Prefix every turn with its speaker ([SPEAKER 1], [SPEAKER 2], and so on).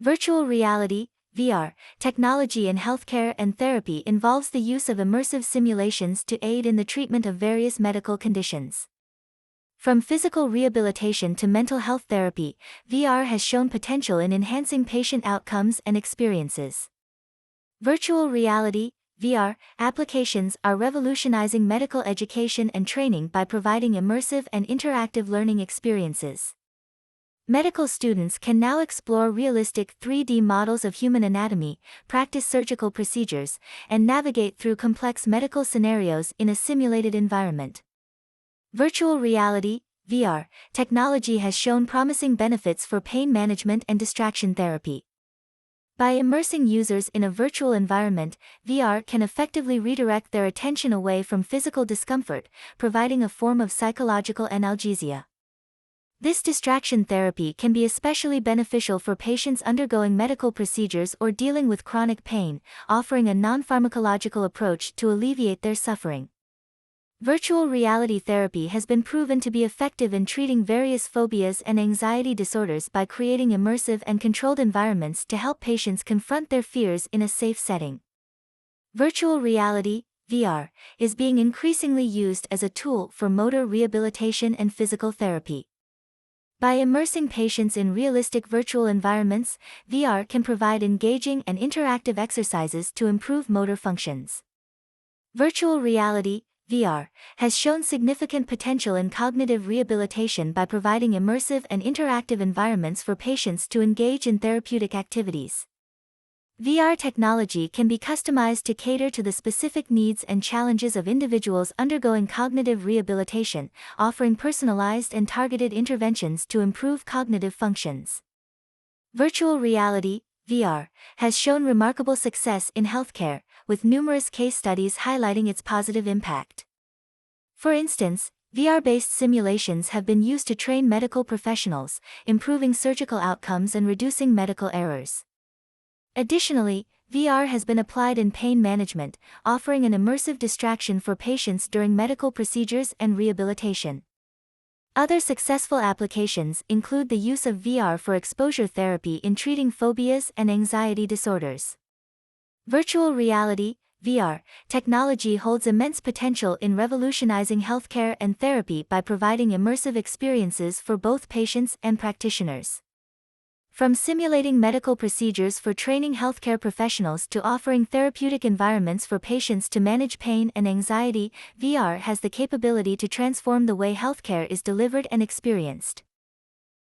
[SPEAKER 1] Virtual reality, VR, technology in healthcare and therapy involves the use of immersive simulations to aid in the treatment of various medical conditions. From physical rehabilitation to mental health therapy, VR has shown potential in enhancing patient outcomes and experiences. Virtual reality, VR, applications are revolutionizing medical education and training by providing immersive and interactive learning experiences. Medical students can now explore realistic 3D models of human anatomy, practice surgical procedures, and navigate through complex medical scenarios in a simulated environment. Virtual reality, VR, technology has shown promising benefits for pain management and distraction therapy. By immersing users in a virtual environment, VR can effectively redirect their attention away from physical discomfort, providing a form of psychological analgesia. This distraction therapy can be especially beneficial for patients undergoing medical procedures or dealing with chronic pain, offering a non-pharmacological approach to alleviate their suffering. Virtual reality therapy has been proven to be effective in treating various phobias and anxiety disorders by creating immersive and controlled environments to help patients confront their fears in a safe setting. Virtual reality, VR, is being increasingly used as a tool for motor rehabilitation and physical therapy. By immersing patients in realistic virtual environments, VR can provide engaging and interactive exercises to improve motor functions. Virtual reality, VR, has shown significant potential in cognitive rehabilitation by providing immersive and interactive environments for patients to engage in therapeutic activities. VR technology can be customized to cater to the specific needs and challenges of individuals undergoing cognitive rehabilitation, offering personalized and targeted interventions to improve cognitive functions. Virtual reality, VR, has shown remarkable success in healthcare, with numerous case studies highlighting its positive impact. For instance, VR-based simulations have been used to train medical professionals, improving surgical outcomes and reducing medical errors. Additionally, VR has been applied in pain management, offering an immersive distraction for patients during medical procedures and rehabilitation. Other successful applications include the use of VR for exposure therapy in treating phobias and anxiety disorders. Virtual reality, VR, technology holds immense potential in revolutionizing healthcare and therapy by providing immersive experiences for both patients and practitioners. From simulating medical procedures for training healthcare professionals to offering therapeutic environments for patients to manage pain and anxiety, VR has the capability to transform the way healthcare is delivered and experienced.